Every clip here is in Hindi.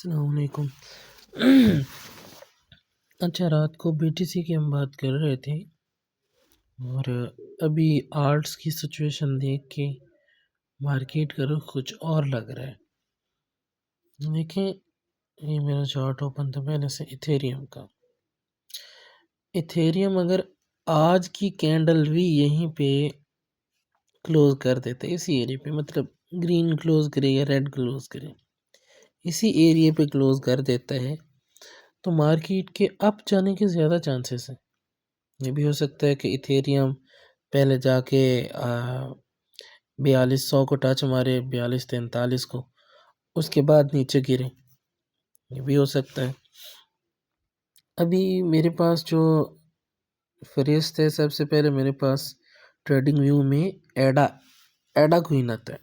अस्सलामुअलैकुम। अच्छा, रात को बीटीसी की हम बात कर रहे थे और अभी आर्ट्स की सिचुएशन देख के मार्केट का रुख कुछ और लग रहा है। देखें, ये मेरा चार्ट ओपन था पहले से इथेरियम का। इथेरियम अगर आज की कैंडल भी यहीं पे क्लोज कर देते, इसी एरिया पे, मतलब ग्रीन क्लोज करे या रेड क्लोज करे, इसी एरिया पे क्लोज कर देता है तो मार्केट के अप जाने के ज़्यादा चांसेस हैं। ये भी हो सकता है कि इथेरियम पहले जाके 4200 को टच मारे, 4243 को, उसके बाद नीचे गिरे, ये भी हो सकता है। अभी मेरे पास जो फरिस्त है, सबसे पहले मेरे पास ट्रेडिंग व्यू में एडा क्वीन आता है।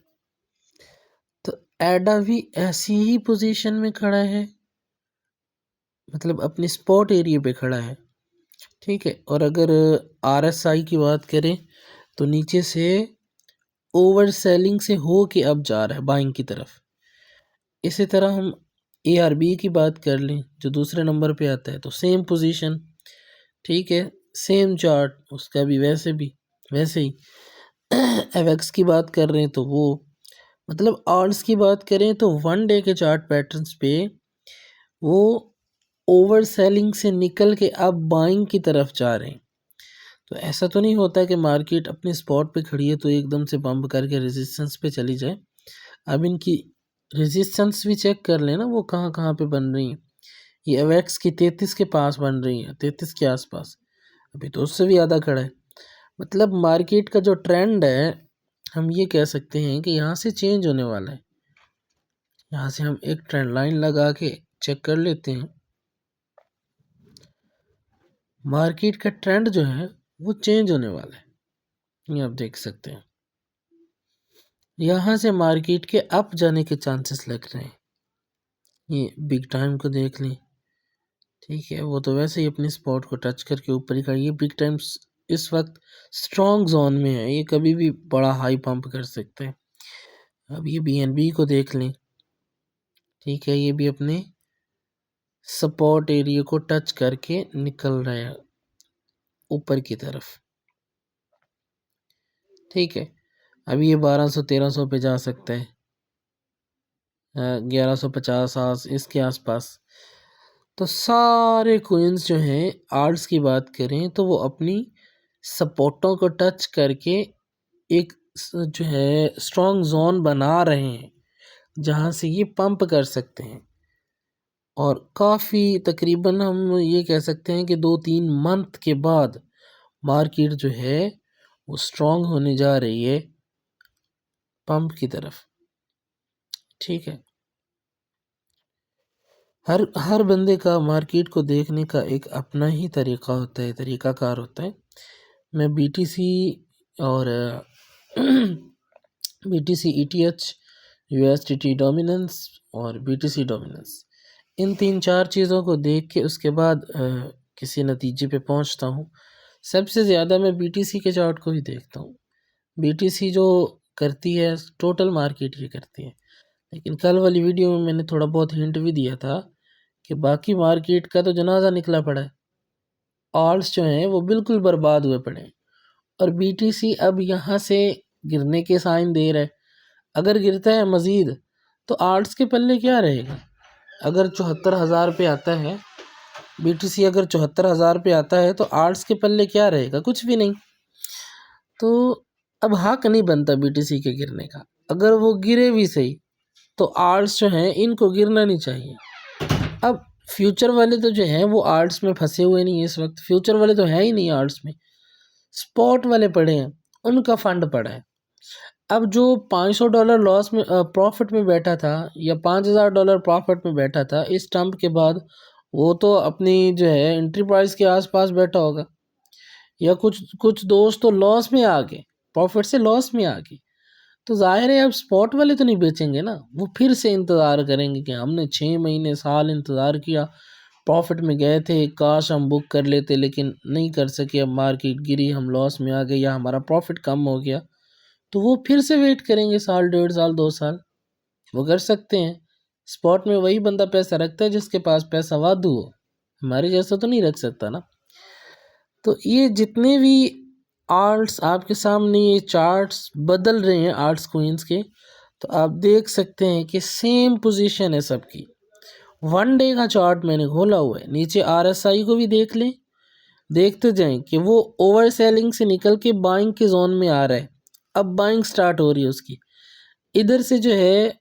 तो एडा भी ऐसी ही पोजीशन में खड़ा है, मतलब अपने स्पॉट एरिया पे खड़ा है, ठीक है। और अगर आरएसआई की बात करें तो नीचे से ओवर सेलिंग से हो के अब जा रहा है बाइंग की तरफ। इसी तरह हम एआरबी की बात कर लें जो दूसरे नंबर पे आता है, तो सेम पोजीशन, ठीक है, सेम चार्ट उसका भी वैसे ही। एवेक्स की बात कर रहे हैं तो वो, मतलब आर्ट्स की बात करें तो 1 डे के चार्ट पैटर्न्स पे वो ओवर सेलिंग से निकल के अब बाइंग की तरफ जा रहे हैं। तो ऐसा तो नहीं होता कि मार्केट अपने स्पॉट पे खड़ी है तो एकदम से पंप करके रेजिस्टेंस पे चली जाए। अब इनकी रेजिस्टेंस भी चेक कर लेना, वो कहाँ कहाँ पे बन रही है। ये एवेक्स की 33 के पास बन रही है, 33 के आसपास, अभी तो उससे भी ज़्यादा खड़ा है। मतलब मार्केट का जो ट्रेंड है, हम ये कह सकते हैं कि यहाँ से चेंज होने वाला है। यहाँ से हम एक ट्रेंड लाइन लगा के चेक कर लेते हैं। मार्केट का ट्रेंड जो है वो चेंज होने वाला है, ये आप देख सकते हैं। यहाँ से मार्केट के अप जाने के चांसेस लग रहे हैं। ये बिग टाइम को देख लें, ठीक है, वो तो वैसे ही अपने स्पॉट को टच करके ऊपर ही खड़ी है। बिग टाइम इस वक्त स्ट्रॉन्ग जोन में है, ये कभी भी बड़ा हाई पंप कर सकते हैं। अब ये बीएनबी को देख लें, ठीक है, ये भी अपने सपोर्ट एरिया को टच करके निकल रहा है ऊपर की तरफ, ठीक है। अभी ये 1200-1300 पे जा सकता है, 1150 इसके आसपास। तो सारे कोइंस जो हैं, आर्ट्स की बात करें तो वो अपनी सपोर्टों को टच करके एक जो है स्ट्रॉन्ग जोन बना रहे हैं जहाँ से ये पंप कर सकते हैं। और काफ़ी तकरीबन हम ये कह सकते हैं कि 2-3 मंथ के बाद मार्केट जो है वो स्ट्रॉन्ग होने जा रही है पंप की तरफ, ठीक है। हर बंदे का मार्केट को देखने का एक अपना ही तरीका होता है, तरीकाकार होता है। मैं बीटीसी और बीटीसी ईटीएच, यूएसडीटी डोमिनेंस और बीटीसी डोमिनेंस, इन 3-4 चीज़ों को देख के उसके बाद किसी नतीजे पे पहुंचता हूं। सबसे ज़्यादा मैं बीटीसी के चार्ट को ही देखता हूं। बीटीसी जो करती है टोटल मार्केट ही करती है, लेकिन कल वाली वीडियो में मैंने थोड़ा बहुत हिंट भी दिया था कि बाकी मार्केट का तो जनाजा निकला पड़ा है। ऑल्ट्स जो हैं वो बिल्कुल बर्बाद हुए पड़े हैं और बीटीसी अब यहाँ से गिरने के साइन दे रहा है। अगर गिरता है मज़ीद तो आर्ट्स के पल्ले क्या रहेगा। अगर 74,000 पे आता है बीटीसी, अगर 74,000 पे आता है तो आर्ट्स के पल्ले क्या रहेगा, कुछ भी नहीं। तो अब हक नहीं बनता बीटीसी के गिरने का। अगर वो गिरे भी सही तो आर्ट्स जो हैं इनको गिरना नहीं चाहिए। अब फ्यूचर वाले तो जो हैं वो आर्ट्स में फंसे हुए नहीं है इस वक्त, फ्यूचर वाले तो है ही नहीं आर्ट्स में, स्पॉट वाले पड़े हैं, उनका फंड पड़ा है। अब जो $500 लॉस में प्रॉफिट में बैठा था या $5,000 प्रॉफिट में बैठा था, इस टर्म के बाद वो तो अपनी जो है एंट्री प्राइस के आसपास बैठा होगा, या कुछ कुछ दोस्त तो लॉस में आ गए, प्रॉफिट से लॉस में आ गए। तो जाहिर है अब स्पॉट वाले तो नहीं बेचेंगे ना, वो फिर से इंतज़ार करेंगे कि हमने 6 महीने साल इंतज़ार किया, प्रॉफिट में गए थे, काश हम बुक कर लेते, लेकिन नहीं कर सके, अब मार्केट गिरी, हम लॉस में आ गए या हमारा प्रॉफिट कम हो गया, तो वो फिर से वेट करेंगे साल, 1.5 साल, 2 साल, वो कर सकते हैं। स्पॉट में वही बंदा पैसा रखता है जिसके पास पैसा वाधू हो, हमारे जैसा तो नहीं रख सकता ना। तो ये जितने भी आर्ट्स आपके सामने ये चार्ट्स बदल रहे हैं आर्ट्स क्वींस के, तो आप देख सकते हैं कि सेम पोजीशन है सबकी। वन डे का चार्ट मैंने खोला हुआ है, नीचे आरएसआई को भी देख लें, देखते जाएं कि वो ओवर सेलिंग से निकल के बाइंग के जोन में आ रहा है, अब बाइंग स्टार्ट हो रही है उसकी। इधर से जो है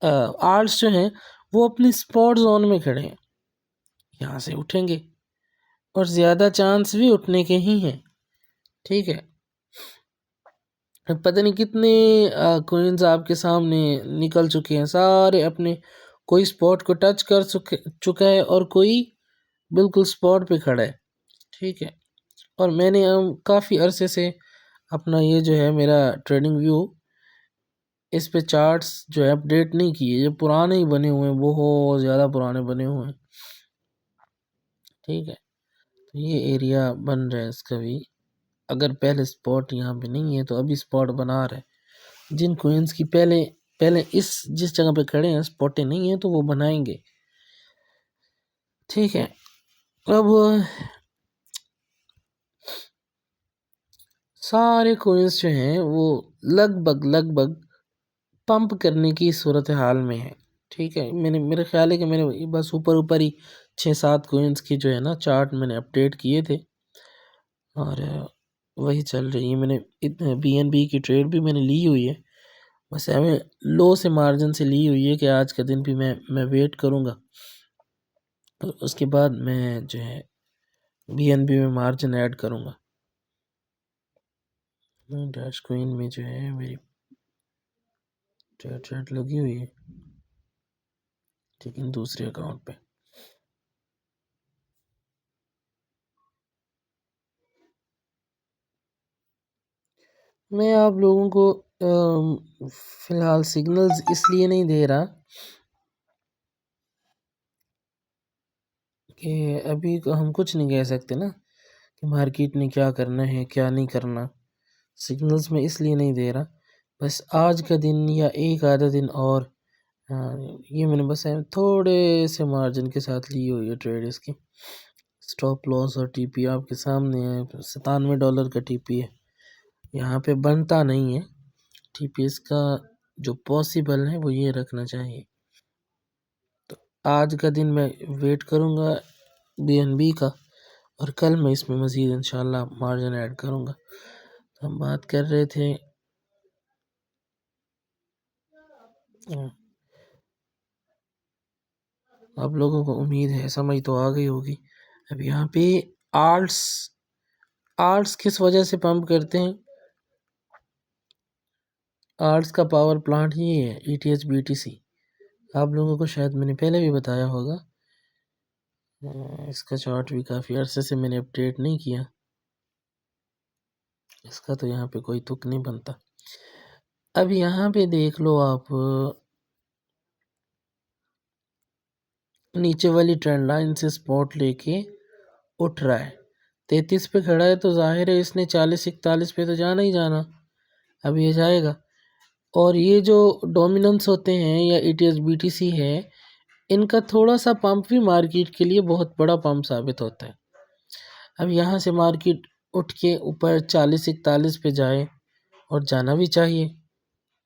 आर्ट्स जो हैं वो अपनी स्पॉट जोन में खड़े हैं, यहाँ से उठेंगे और ज़्यादा चांस भी उठने के ही हैं। ठीक है, पता नहीं कितने कोइंस आपके सामने निकल चुके हैं, सारे अपने कोई स्पॉट को टच कर चुका है और कोई बिल्कुल स्पॉट पे खड़ा है। ठीक है, और मैंने काफ़ी अरसे से अपना ये जो है मेरा ट्रेडिंग व्यू इस पे चार्ट्स जो है अपडेट नहीं किए, ये पुराने ही बने हुए हैं, बहुत ज़्यादा पुराने बने हुए हैं। ठीक है, तो ये एरिया बन रहा है इसका भी, अगर पहले स्पॉट यहाँ पे नहीं है तो अभी स्पॉट बना रहा है। जिन कोइंस की पहले पहले इस जिस जगह पे खड़े हैं स्पॉटें नहीं है तो वो बनाएंगे। ठीक है, अब सारे कोइंस जो हैं वो लगभग पंप करने की सूरत हाल में है। ठीक है, मेरे ख्याल है कि मैंने बस ऊपर ऊपर ही 6-7 कोइंस की जो है ना चार्ट मैंने अपडेट किए थे और वही चल रही है। मैंने BNB की ट्रेड भी मैंने ली हुई है, बस हमें लो से मार्जिन से ली हुई है कि आज का दिन भी मैं वेट करूँगा और उसके बाद मैं जो है BNB में मार्जिन ऐड करूँगा। डैश क्वीन में जो है मेरी ट्रेड लगी हुई है, लेकिन दूसरे अकाउंट पे। मैं आप लोगों को फ़िलहाल सिग्नल्स इसलिए नहीं दे रहा कि अभी हम कुछ नहीं कह सकते ना कि मार्केट ने क्या करना है क्या नहीं करना। सिग्नल्स में इसलिए नहीं दे रहा, बस आज का दिन या एक आधा दिन और ये मैंने बस थोड़े से मार्जिन के साथ ली हुई है ट्रेड इसकी। स्टॉप लॉस और TP आपके सामने है, $97 का TP है, यहाँ पे बनता नहीं है TP इसका। जो पॉसिबल है वो ये रखना चाहिए। तो आज का दिन मैं वेट करूँगा BNB का और कल मैं इसमें मज़ीद इंशाल्लाह मार्जिन ऐड करूँगा। तो हम बात कर रहे थे आप लोगों को उम्मीद है समझ तो आ गई होगी। अब यहाँ पे आर्ट्स आर्ट्स किस वजह से पंप करते हैं, आर्ट्स का पावर प्लांट ये है ETH BTC। आप लोगों को शायद मैंने पहले भी बताया होगा, इसका चार्ट भी काफ़ी अरसे से मैंने अपडेट नहीं किया, इसका तो यहाँ पे कोई तुक नहीं बनता। अब यहाँ पे देख लो आप, नीचे वाली ट्रेंड लाइन से स्पॉट लेके उठ रहा है, 33 पे खड़ा है तो जाहिर है इसने 40-41 पे तो जाना ही जाना, अब ये जाएगा। और ये जो डोमिनेंस होते हैं या ETH BTC है, इनका थोड़ा सा पंप भी मार्केट के लिए बहुत बड़ा पंप साबित होता है। अब यहाँ से मार्केट उठ के ऊपर 40-41 पे जाए और जाना भी चाहिए,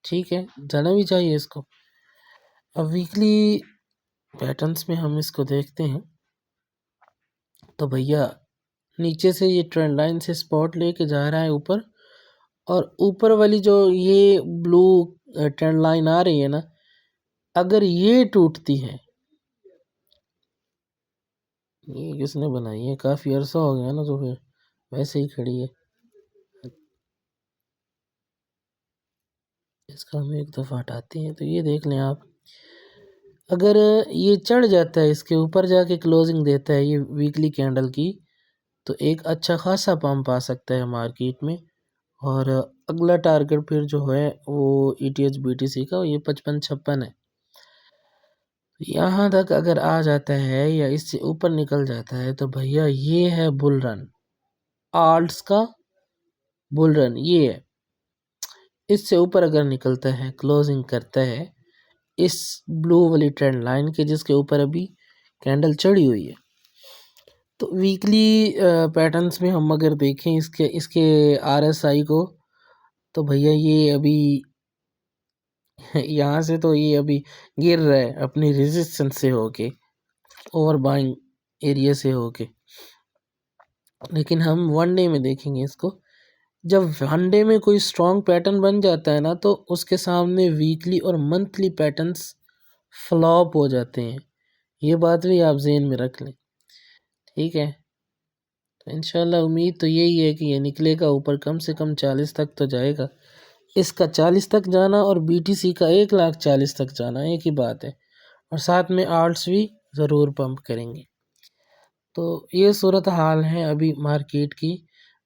ठीक है, जाना भी चाहिए इसको। अब वीकली पैटर्न्स में हम इसको देखते हैं तो भैया नीचे से ये ट्रेंड लाइन से स्पॉट लेके जा रहा है ऊपर, और ऊपर वाली जो ये ब्लू ट्रेंड लाइन आ रही है ना, अगर ये टूटती है, ये किसने बनाई है, काफ़ी अरसा हो गया ना, तो फिर वैसे ही खड़ी है, इसका हम एक दफ़ा हटाते हैं। तो ये देख लें आप, अगर ये चढ़ जाता है इसके ऊपर जाके क्लोजिंग देता है ये वीकली कैंडल की, तो एक अच्छा खासा पंप आ सकता है मार्केट में। और अगला टारगेट फिर जो है वो ETH BTC का ये 55-56 है। यहाँ तक अगर आ जाता है या इससे ऊपर निकल जाता है तो भैया ये है बुल रन, आल्ट्स का बुल रन ये है। इससे ऊपर अगर निकलता है, क्लोजिंग करता है इस ब्लू वाली ट्रेंड लाइन के, जिसके ऊपर अभी कैंडल चढ़ी हुई है। तो वीकली पैटर्न्स में हम अगर देखें इसके इसके RSI को, तो भैया ये अभी यहाँ से तो ये अभी गिर रहा है अपनी रेजिस्टेंस से होके, ओवर बाइंग एरिया से होके। लेकिन हम वन डे में देखेंगे इसको, जब वन डे में कोई स्ट्रॉन्ग पैटर्न बन जाता है ना, तो उसके सामने वीकली और मंथली पैटर्न्स फ्लॉप हो जाते हैं। ये बात भी आप ज़हन में रख लें, ठीक है। तो इंशाल्लाह उम्मीद तो यही है कि ये निकलेगा ऊपर, कम से कम 40 तक तो जाएगा। इसका 40 तक जाना और BTC का 1,40,000 तक जाना एक ही बात है। और साथ में आल्ट्स भी ज़रूर पंप करेंगे। तो ये सूरत हाल है अभी मार्केट की।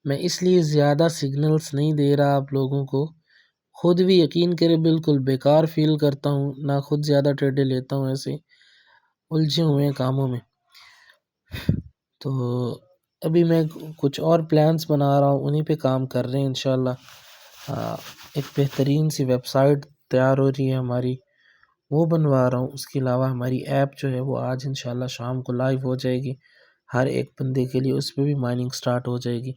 मैं इसलिए ज़्यादा सिग्नल्स नहीं दे रहा आप लोगों को। खुद भी यकीन करें बिल्कुल बेकार फील करता हूँ, ना खुद ज़्यादा ट्रेडें लेता हूँ, ऐसे उलझे हुए हैं कामों में। तो अभी मैं कुछ और प्लान्स बना रहा हूँ, उन्हीं पे काम कर रहे हैं इंशाल्लाह। एक बेहतरीन सी वेबसाइट तैयार हो रही है हमारी, वो बनवा रहा हूँ। उसके अलावा हमारी ऐप जो है वो आज इंशाल्लाह शाम को लाइव हो जाएगी हर एक बंदे के लिए, उस पर भी माइनिंग स्टार्ट हो जाएगी।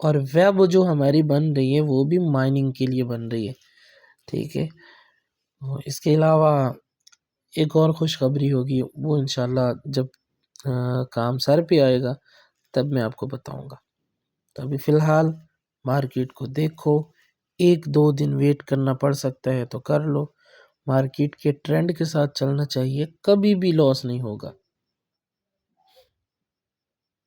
और वेब जो हमारी बन रही है वो भी माइनिंग के लिए बन रही है, ठीक है। और इसके अलावा एक और खुशखबरी होगी, वो इंशाल्लाह जब काम सर पे आएगा तब मैं आपको बताऊंगा। तो अभी फ़िलहाल मार्केट को देखो, 1-2 दिन वेट करना पड़ सकता है तो कर लो। मार्केट के ट्रेंड के साथ चलना चाहिए, कभी भी लॉस नहीं होगा।